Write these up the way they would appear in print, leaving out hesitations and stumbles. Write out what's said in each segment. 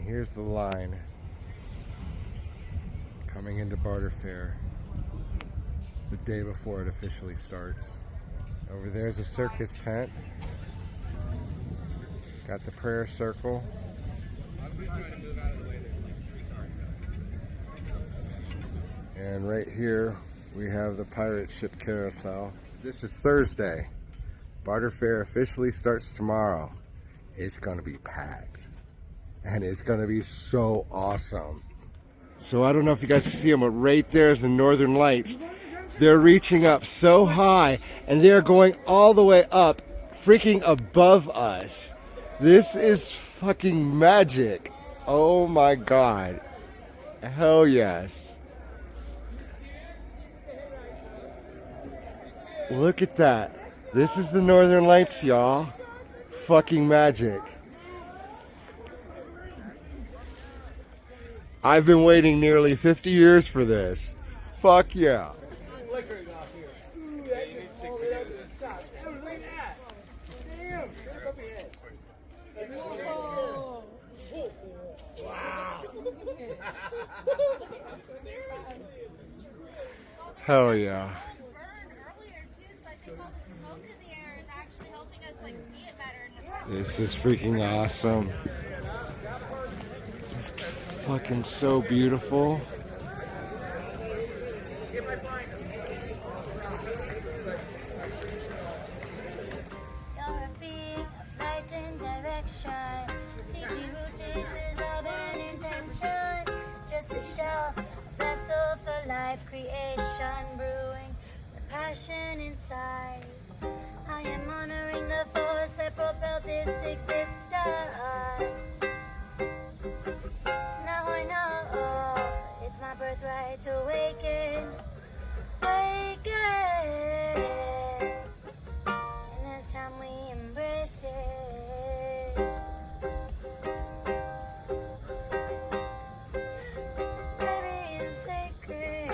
here's the line coming into Barter Faire the day before it officially starts. Over there's a circus tent. Got the prayer circle. And right here we have the pirate ship carousel. This is Thursday. Barter Faire officially starts tomorrow. It's gonna be packed. And it's gonna be so awesome. So I don't know if you guys can see them, but right there's the Northern Lights. They're reaching up so high and they're going all the way up, freaking above us. This is fucking magic. Oh my God. Hell yes. Look at that. This is the Northern Lights, y'all. Fucking magic. I've been waiting nearly 50 years for this. Fuck yeah. Hell yeah. This is freaking awesome. It's fucking so beautiful. Your feet, light and direction. Deeply rooted with love and intention. Just a shell, a vessel for life creation. Brewing the passion inside. I am honoring the force that propelled this existence. Now I know it's my birthright to awaken, awaken. And it's time we embrace it. Baby, it's sacred.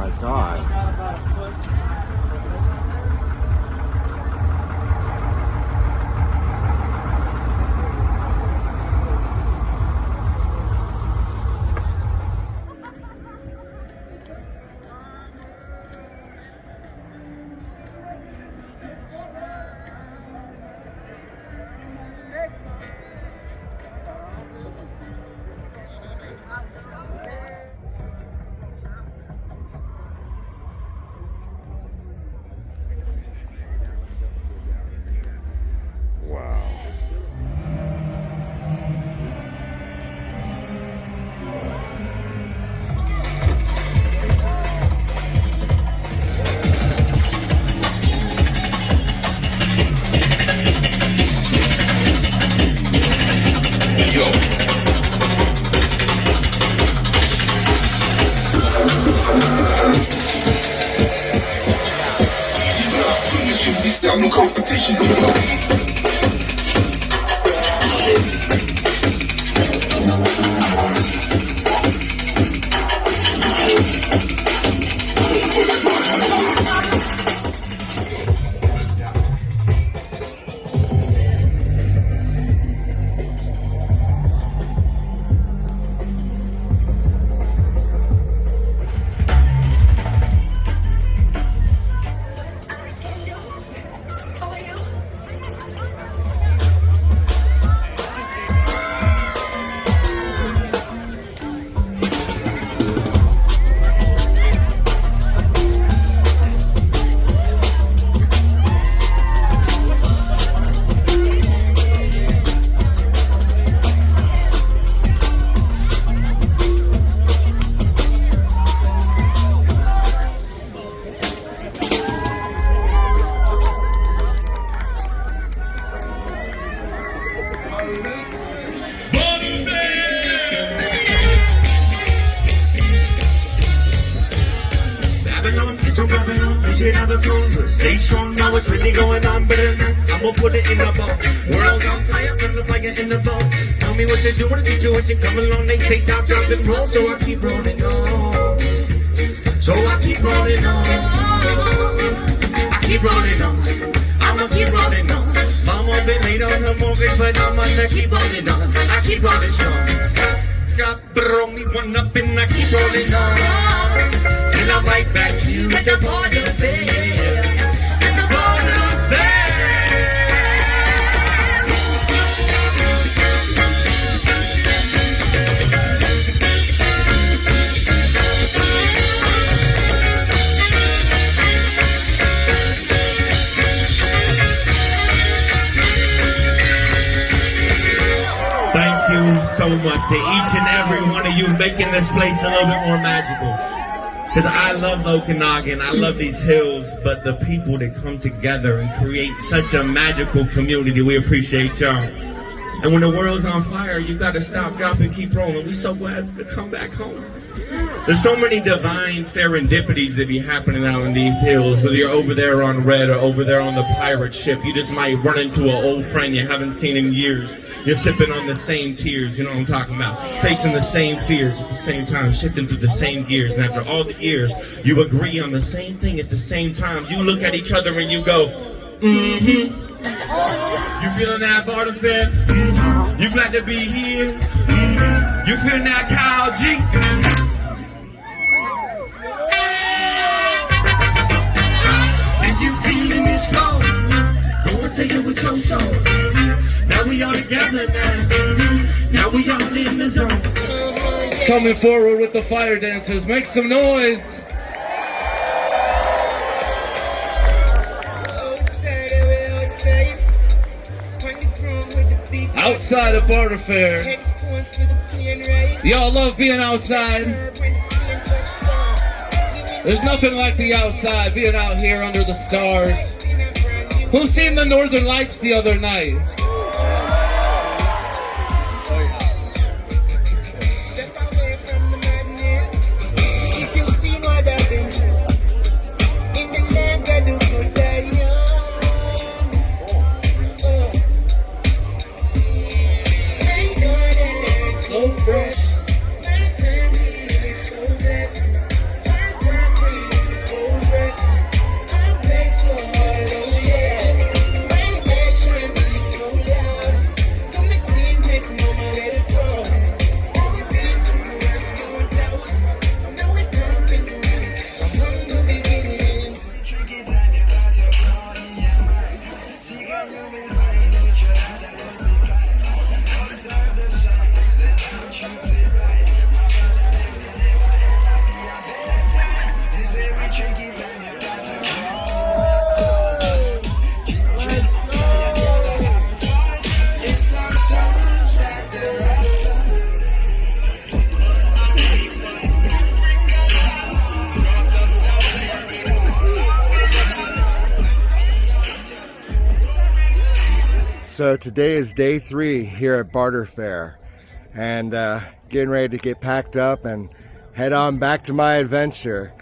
my God. No competition. Stay strong, now it's really going on better than I'm gonna put it in the boat. World's on fire, from the fire in the boat. Tell me what to do when the situation come along. They say stop, drop, and roll, so I keep rolling on. So I keep rolling on. I keep rolling on. I'ma keep rolling on. Mama been late on her mortgage, but I'm gonna keep rolling on. I keep rolling strong. Stop, drop, throw me one up, and I keep rolling on. And I'm right back to you at the Barter Faire. At the Barter Faire. Thank you so much to each and every one of you making this place a little bit more magical. Because I love Okanagan, I love these hills, but the people that come together and create such a magical community, we appreciate y'all. And when the world's on fire, you gotta stop, drop, and keep rolling. We're so glad to come back home. There's so many divine serendipities that be happening out in these hills, whether you're over there on Red or over there on the pirate ship. You just might run into an old friend you haven't seen in years. You're sipping on the same tears, you know what I'm talking about. Facing the same fears at the same time, shifting through the same gears. And after all the years, you agree on the same thing at the same time. You look at each other and you go, mm-hmm. You feeling that, Barter Faire? Mm-hmm. You glad to be here? Mm-hmm. You feeling that, Kyle G? You feeling this flow? Go and say it with your soul. Now we all together now. Now we all in the zone. Coming forward with the fire dancers, make some noise. Outside of Barter Faire. Y'all love being outside. There's nothing like the outside, being out here under the stars. Who seen the Northern Lights the other night? Step away from the madness. If you see what happens in the land that do good die young. My God is so fresh. My family is so blessed. My God So today is day 3 here at Barter Faire, and getting ready to get packed up and head on back to my adventure.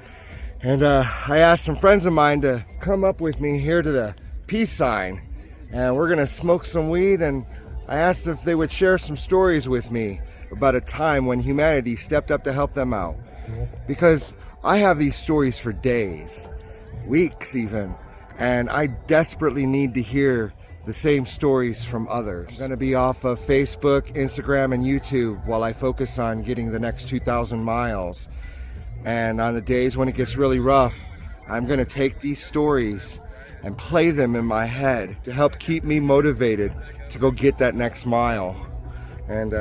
And I asked some friends of mine to come up with me here to the peace sign, and we're gonna smoke some weed, and I asked if they would share some stories with me about a time when humanity stepped up to help them out. Because I have these stories for days, weeks even, and I desperately need to hear the same stories from others. I'm going to be off of Facebook, Instagram, and YouTube while I focus on getting the next 2,000 miles. And on the days when it gets really rough, I'm going to take these stories and play them in my head to help keep me motivated to go get that next mile. And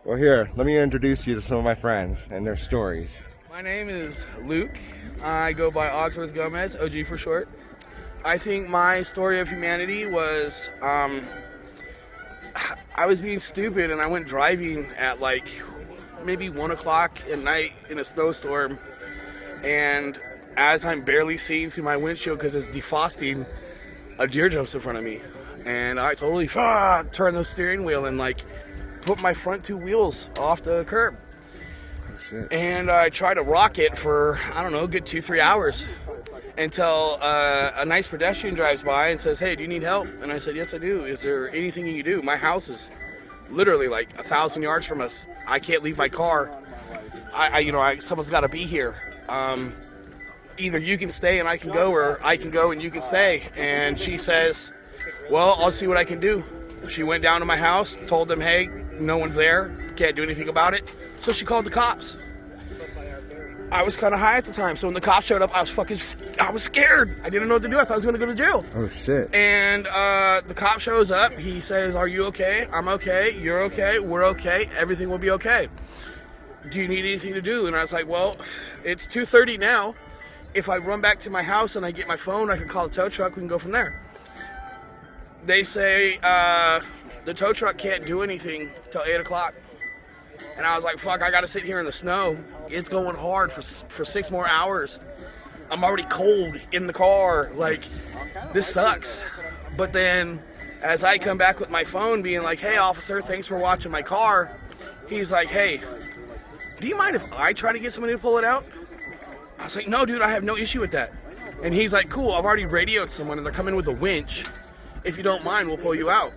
well, here, let me introduce you to some of my friends and their stories. My name is Luke. I go by Ogsworth Gomez, OG for short. I think my story of humanity was, I was being stupid and I went driving at like maybe 1 o'clock at night in a snowstorm. And as I'm barely seeing through my windshield because it's defrosting, a deer jumps in front of me. And I totally turned the steering wheel and like put my front 2 wheels off the curb. Oh, shit. And I tried to rock it for, I don't know, a good 2-3 hours. Until a nice pedestrian drives by and says, "Hey, do you need help?" And I said, "Yes, I do. Is there anything you can do? My house is literally like 1,000 yards from us. I can't leave my car. Someone's got to be here. Either you can stay and I can go, or I can go and you can stay." And she says, "Well, I'll see what I can do." She went down to my house, told them, "Hey, no one's there. Can't do anything about it." So she called the cops. I was kind of high at the time, so when the cops showed up, I was scared. I didn't know what to do. I thought I was going to go to jail. Oh, shit. And the cop shows up. He says, "Are you okay? I'm okay. You're okay. We're okay. Everything will be okay. Do you need anything to do?" And I was like, "Well, it's 2:30 now. If I run back to my house and I get my phone, I can call a tow truck. We can go from there." They say the tow truck can't do anything till 8 o'clock. And I was like, fuck, I gotta sit here in the snow. It's going hard for 6 more hours. I'm already cold in the car. Like, this sucks. But then, as I come back with my phone being like, "Hey, officer, thanks for watching my car," he's like, "Hey, do you mind if I try to get somebody to pull it out?" I was like, "No, dude, I have no issue with that." And he's like, "Cool, I've already radioed someone and they're coming with a winch. If you don't mind, we'll pull you out."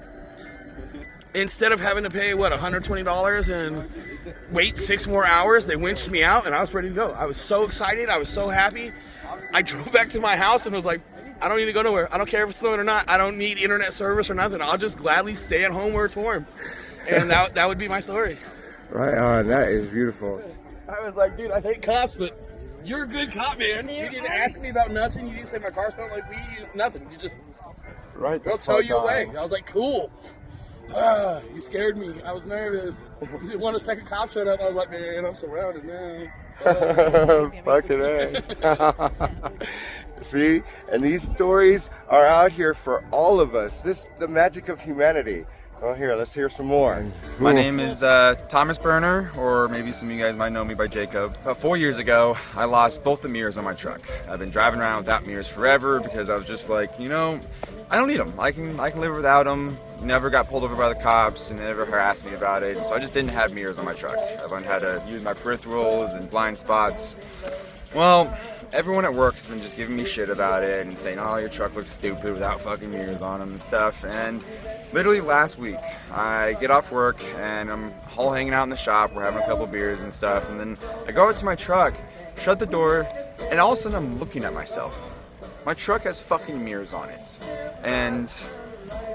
Instead of having to pay, $120 and wait 6 more hours, they winched me out and I was ready to go. I was so excited. I was so happy. I drove back to my house and was like, I don't need to go nowhere. I don't care if it's snowing or not. I don't need internet service or nothing. I'll just gladly stay at home where it's warm. And that would be my story. Right on. That is beautiful. I was like, dude, I hate cops, but you're a good cop, man. You didn't ask me about nothing. You didn't say my car smelled like weed. Nothing. You just, they'll tow you away. I was like, cool. You scared me. I was nervous. When a second cop showed up, I was like, man, I'm surrounded now. Fucking A. See? And these stories are out here for all of us. This the magic of humanity. Well, here, let's hear some more. My name is Thomas Burner, or maybe some of you guys might know me by Jacob. About 4 years ago, I lost both the mirrors on my truck. I've been driving around without mirrors forever because I was just like, I don't need them. I can live without them. Never got pulled over by the cops and they never harassed me about it. So I just didn't have mirrors on my truck. I learned how to use my peripherals and blind spots. Well, everyone at work has been just giving me shit about it and saying, "Oh, your truck looks stupid without fucking mirrors on them" and stuff. And literally last week, I get off work and I'm all hanging out in the shop. We're having a couple beers and stuff. And then I go out to my truck, shut the door, and all of a sudden I'm looking at myself. My truck has fucking mirrors on it. And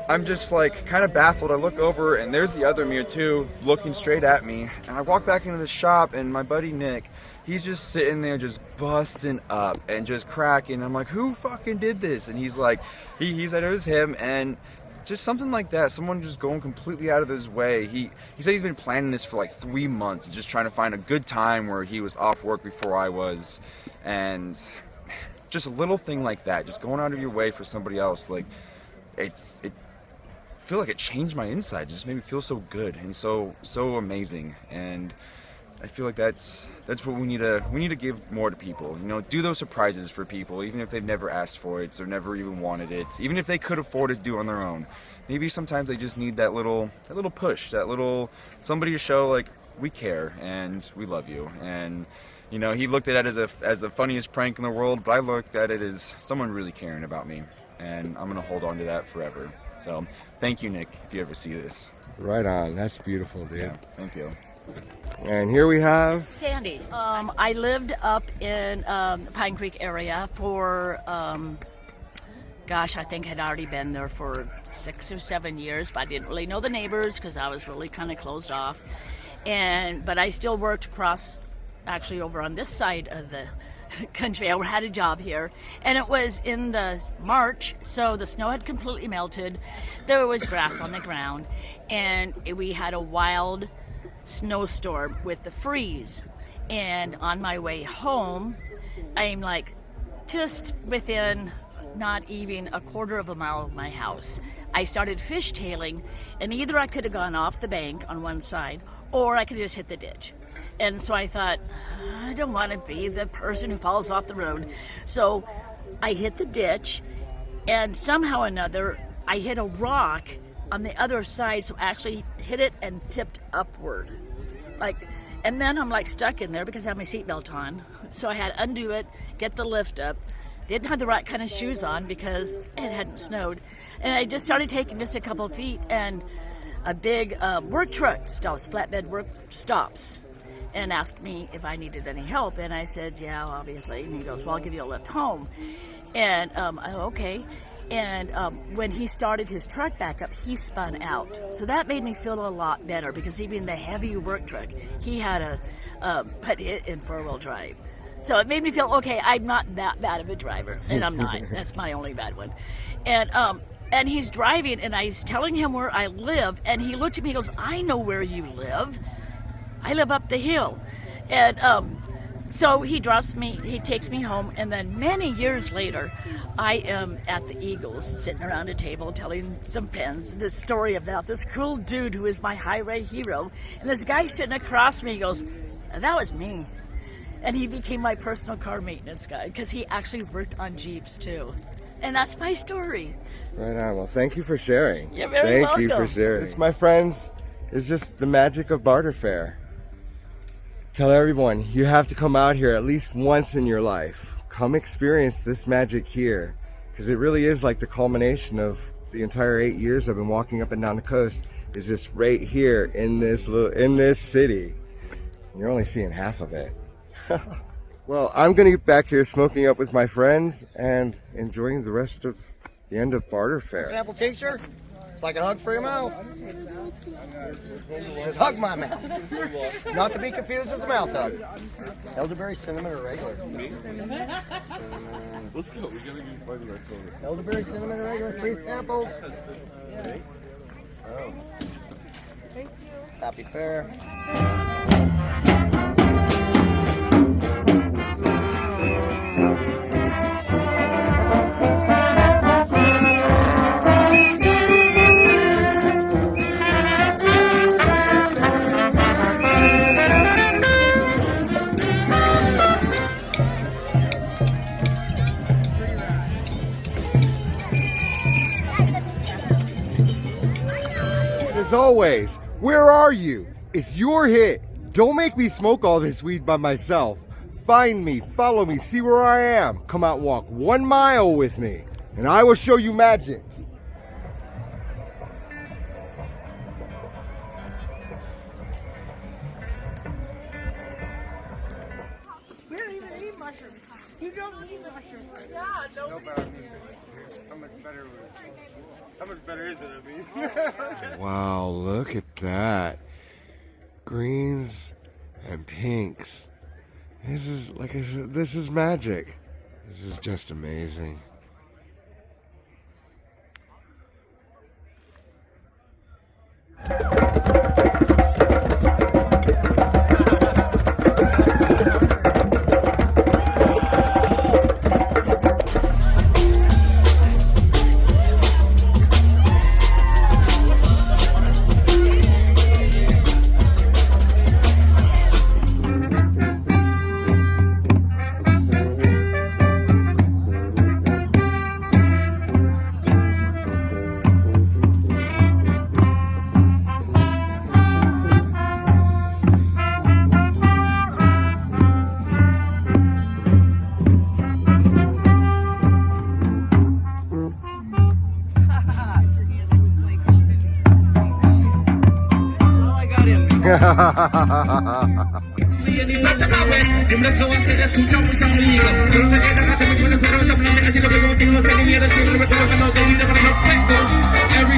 I'm just like kind of baffled. I look over and there's the other mirror too, looking straight at me. And I walk back into the shop and my buddy Nick, he's just sitting there just busting up and just cracking. I'm like, who fucking did this? And he's like, he said it was him. And just something like that, someone just going completely out of his way. He said he's been planning this for like 3 months, just trying to find a good time where he was off work before I was. And just a little thing like that, just going out of your way for somebody else, like I feel like it changed my insides. It just made me feel so good and so amazing. And I feel like that's what we need to give more to people. You know, do those surprises for people, even if they've never asked for it, or never even wanted it, even if they could afford it to do it on their own. Maybe sometimes they just need that little push, that little somebody to show like we care and we love you. And you know, he looked at it as the funniest prank in the world, but I looked at it as someone really caring about me, and I'm gonna hold on to that forever. So thank you, Nick, if you ever see this. Right on. That's beautiful, dude. Yeah, thank you. And here we have Sandy. I lived up in the Pine Creek area for, gosh, I think I'd already been there for 6 or 7 years, but I didn't really know the neighbors because I was really kind of closed off. But I still worked across, actually over on this side of the country. I had a job here, and it was in the March, so the snow had completely melted. There was grass on the ground, and we had a wild snowstorm with the freeze. And on my way home, I'm like just within not even a quarter of a mile of my house. I started fishtailing, and either I could have gone off the bank on one side, or I could have just hit the ditch. And so I thought, I don't want to be the person who falls off the road. So I hit the ditch, and somehow or another, I hit a rock on the other side, so I actually hit it and tipped upward. And then I'm like stuck in there because I have my seatbelt on. So I had to undo it, get the lift up. Didn't have the right kind of shoes on because it hadn't snowed. And I just started taking just a couple of feet, and a big work truck stops, flatbed work stops, and asked me if I needed any help. And I said, yeah, obviously. And he goes, well, I'll give you a lift home. And okay. And when he started his truck back up, he spun out. So that made me feel a lot better, because even the heavy work truck, he had to put it in four-wheel drive. So it made me feel, okay, I'm not that bad of a driver. And I'm not. That's my only bad one. And he's driving, and I was telling him where I live, and he looked at me and goes, I know where you live. I live up the hill. And so he drops me, he takes me home, and then many years later, I am at the Eagles, sitting around a table telling some friends this story about this cool dude who is my highway hero. And this guy sitting across me goes, that was me. And he became my personal car maintenance guy, because he actually worked on Jeeps too. And that's my story. Right on. Well, thank you for sharing. You're very welcome. Thank you for sharing. This, my friends, is just the magic of Barter Faire. Tell everyone, you have to come out here at least once in your life. Come experience this magic here, because it really is like the culmination of the entire 8 years I've been walking up and down the coast. Is just right here in this city. You're only seeing half of it. Well, I'm gonna get back here smoking up with my friends and enjoying the rest of the end of Barter Faire. Sample t-shirt. It's like a hug for your mouth. It says hug my mouth. Not to be confused with a mouth hug. Elderberry, cinnamon, or regular? Cinnamon. Let's go. We gotta get by the right corner. Elderberry, cinnamon, or regular? 3 samples. Oh. Thank you. Happy Fair. As always, where are you? It's your hit. Don't make me smoke all this weed by myself. Find me, follow me, see where I am. Come out and walk 1 mile with me, and I will show you magic. We don't even need mushrooms. You don't need mushrooms. Yeah, No, but I mean, how much better is it? I mean, Wow, look at that. Greens and pinks. This is, like I said, this is magic. This is just amazing. Every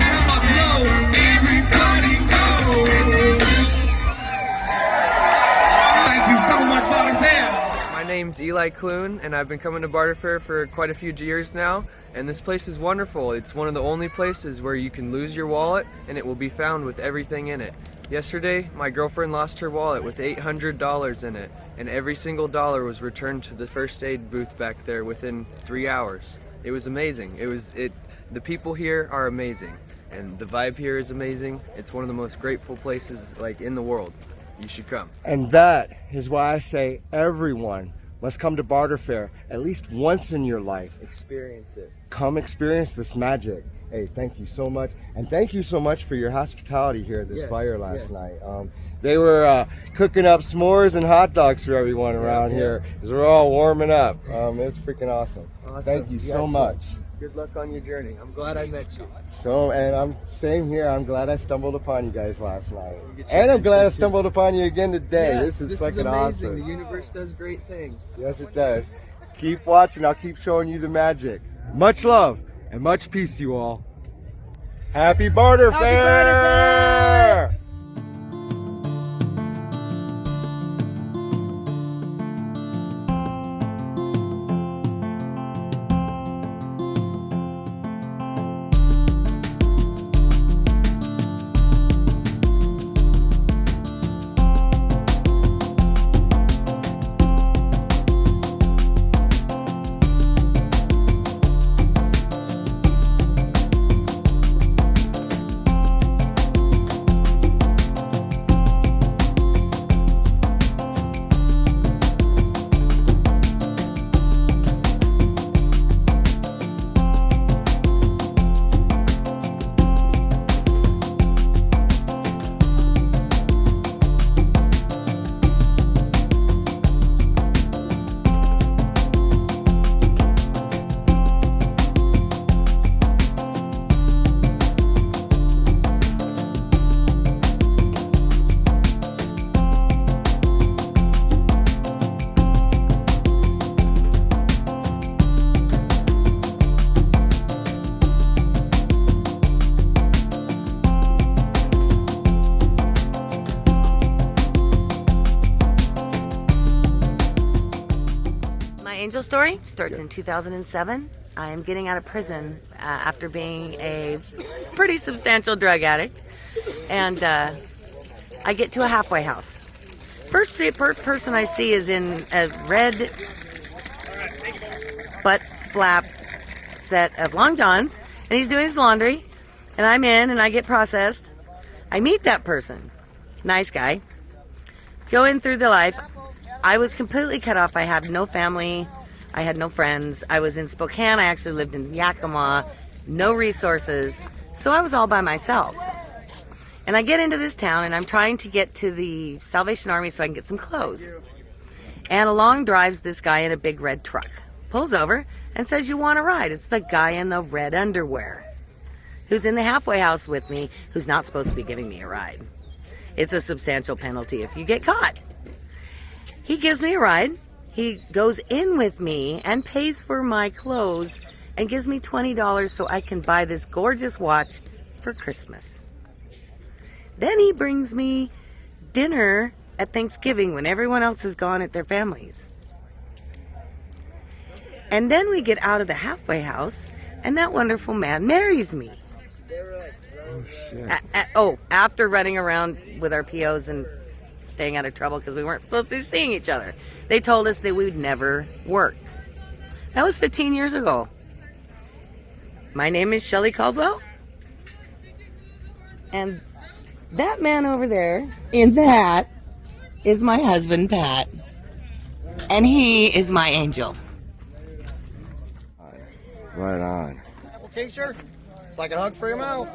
time I flow, everybody go. Thank you so much, Barter Faire. My name's Eli Clune, and I've been coming to Barter Faire for quite a few years now, and this place is wonderful. It's one of the only places where you can lose your wallet and it will be found with everything in it. Yesterday, my girlfriend lost her wallet with $800 in it, and every single dollar was returned to the first aid booth back there within 3 hours. It was amazing. The people here are amazing, and the vibe here is amazing. It's one of the most grateful places in the world. You should come. And that is why I say everyone must come to Barter Faire at least once in your life. Experience it. Come experience this magic. Hey, thank you so much. And thank you so much for your hospitality here at this fire last night. They were cooking up s'mores and hot dogs for everyone around here as we're all warming up. It's freaking awesome. Thank you so much. Good luck on your journey. I'm glad I met you. And I'm same here. I'm glad I stumbled upon you guys last night. And I'm glad I stumbled upon you again today. Yes, this is amazing. awesome. The universe does great things. Yes, it does. Keep watching. I'll keep showing you the magic. Much love and much peace, you all. Happy Barter Faire! Angel story starts in 2007. I am getting out of prison after being a pretty substantial drug addict, and I get to a halfway house. First person I see is in a red butt flap set of long johns, and he's doing his laundry, and I'm in and I get processed. I meet that person, nice guy, going through the life. I was completely cut off. I had no family. I had no friends. I was in Spokane. I actually lived in Yakima. No resources. So I was all by myself. And I get into this town, and I'm trying to get to the Salvation Army so I can get some clothes. And along drives this guy in a big red truck. Pulls over and says, "You want a ride?" It's the guy in the red underwear who's in the halfway house with me, who's not supposed to be giving me a ride. It's a substantial penalty if you get caught. He gives me a ride. He goes in with me and pays for my clothes and gives me $20 so I can buy this gorgeous watch for Christmas. Then he brings me dinner at Thanksgiving when everyone else is gone at their families. And then we get out of the halfway house, and that wonderful man marries me. Oh, shit. After running around with our POs and staying out of trouble because we weren't supposed to be seeing each other. They told us that we would never work. That was 15 years ago. My name is Shelley Caldwell. And that man over there, in that, is my husband, Pat. And he is my angel. Right on. Apple t-shirt. It's like a hug for your mouth.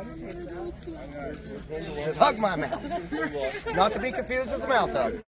Just hug my mouth. Not to be confused with a mouth hug.